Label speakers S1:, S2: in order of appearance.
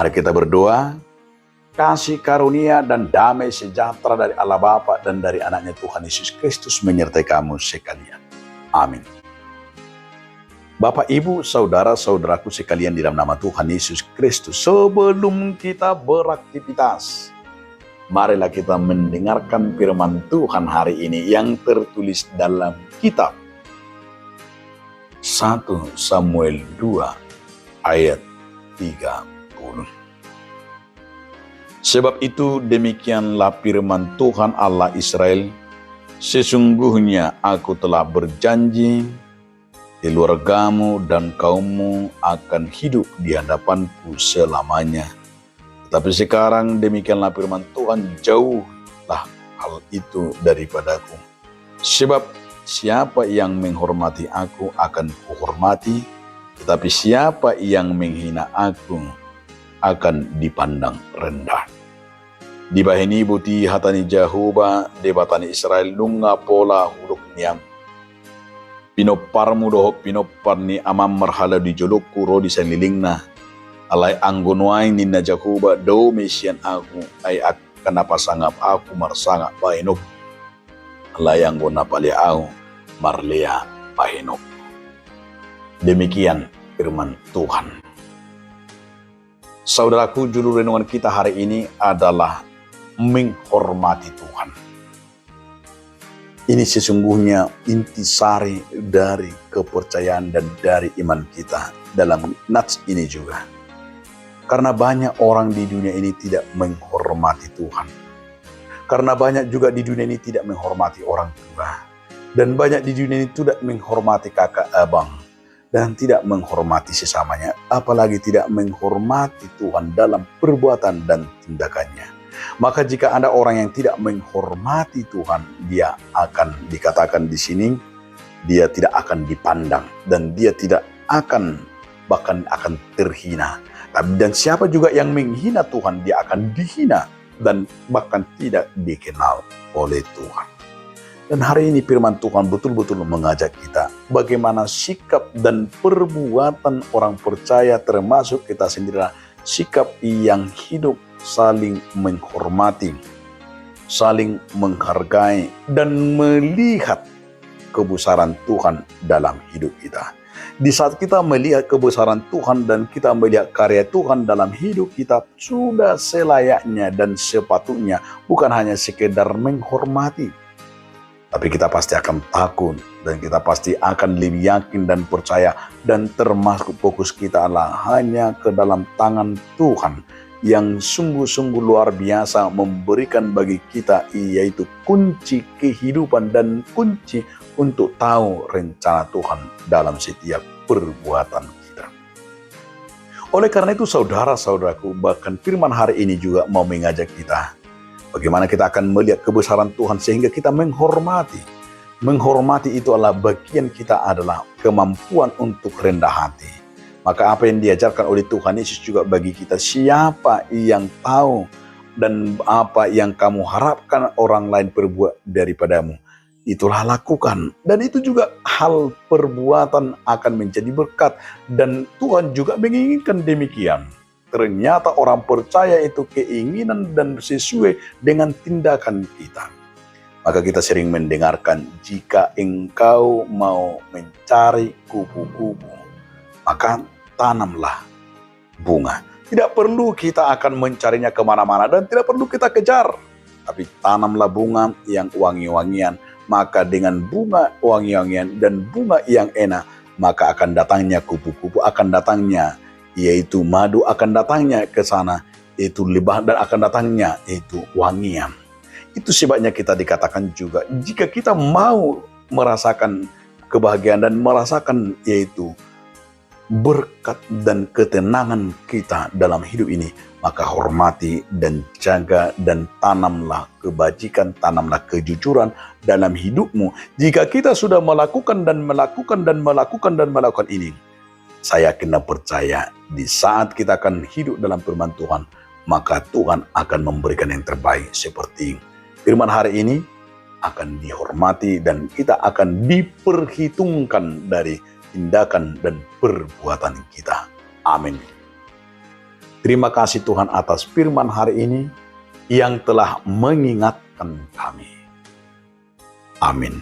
S1: Mari kita berdoa. Kasih karunia dan damai sejahtera dari Allah Bapa dan dari anaknya Tuhan Yesus Kristus menyertai kamu sekalian. Amin. Bapak, Ibu, saudara-saudaraku sekalian di dalam nama Tuhan Yesus Kristus, sebelum kita beraktivitas, marilah kita mendengarkan firman Tuhan hari ini yang tertulis dalam kitab 1 Samuel 2 ayat 30. Sebab itu demikianlah firman Tuhan Allah Israel, sesungguhnya aku telah berjanji, keluargamu dan kaummu akan hidup di hadapanku selamanya. Tetapi sekarang demikianlah firman Tuhan, jauhlah hal itu daripadaku. Sebab siapa yang menghormati aku akan kuhormati, tetapi siapa yang menghina aku akan dipandang rendah. Di bahini buti hatani Jahoba debatani Israel lunga pola huruk niam. Pinoparmu dohok pinopar ni amam marhala di jolokku rodi senlilingna. Alai anggonuai nina Jahoba do mesian aku ay akan apa sangap aku marsangap bahinop. Alai anggona pali aku marlea bahinop. Demikian firman Tuhan. Saudaraku, judul renungan kita hari ini adalah menghormati Tuhan. Ini sesungguhnya intisari dari kepercayaan dan dari iman kita dalam nats ini juga. Karena banyak orang di dunia ini tidak menghormati Tuhan. Karena banyak juga di dunia ini tidak menghormati orang tua. Dan banyak di dunia ini tidak menghormati kakak abang. Dan tidak menghormati sesamanya, apalagi tidak menghormati Tuhan dalam perbuatan dan tindakannya. Maka jika ada orang yang tidak menghormati Tuhan, dia akan dikatakan di sini, dia tidak akan dipandang dan dia tidak akan, bahkan akan terhina. Dan siapa juga yang menghina Tuhan, dia akan dihina dan bahkan tidak dikenal oleh Tuhan. Dan hari ini firman Tuhan betul-betul mengajak kita bagaimana sikap dan perbuatan orang percaya termasuk kita sendiri, sikap yang hidup saling menghormati, saling menghargai dan melihat kebesaran Tuhan dalam hidup kita. Di saat kita melihat kebesaran Tuhan dan kita melihat karya Tuhan dalam hidup kita, sudah selayaknya dan sepatutnya bukan hanya sekedar menghormati, tapi kita pasti akan takut dan kita pasti akan lebih yakin dan percaya dan termasuk fokus kita adalah hanya ke dalam tangan Tuhan yang sungguh-sungguh luar biasa memberikan bagi kita, yaitu kunci kehidupan dan kunci untuk tahu rencana Tuhan dalam setiap perbuatan kita. Oleh karena itu saudara-saudaraku, bahkan firman hari ini juga mau mengajak kita bagaimana kita akan melihat kebesaran Tuhan sehingga kita menghormati. Menghormati itu adalah bagian kita adalah kemampuan untuk rendah hati. Maka apa yang diajarkan oleh Tuhan Yesus juga bagi kita, siapa yang tahu dan apa yang kamu harapkan orang lain perbuat daripadamu, itulah lakukan. Dan itu juga hal perbuatan akan menjadi berkat. Dan Tuhan juga menginginkan demikian. Ternyata orang percaya itu keinginan dan sesuai dengan tindakan kita. Maka kita sering mendengarkan, jika engkau mau mencari kupu-kupu, maka tanamlah bunga. Tidak perlu kita akan mencarinya kemana-mana dan tidak perlu kita kejar. Tapi tanamlah bunga yang wangi-wangian. Maka dengan bunga wangi-wangian dan bunga yang enak, maka akan datangnya kupu-kupu, akan datangnya yaitu madu, akan datangnya ke sana itu lebah, dan akan datangnya itu wangian. Itu sebabnya kita dikatakan juga, jika kita mau merasakan kebahagiaan dan merasakan yaitu berkat dan ketenangan kita dalam hidup ini, maka hormati dan jaga dan tanamlah kebajikan, tanamlah kejujuran dalam hidupmu. Jika kita sudah melakukan ini, saya kena percaya di saat kita akan hidup dalam firman Tuhan, maka Tuhan akan memberikan yang terbaik. Seperti firman hari ini akan dihormati dan kita akan diperhitungkan dari tindakan dan perbuatan kita. Amin. Terima kasih Tuhan atas firman hari ini yang telah mengingatkan kami. Amin.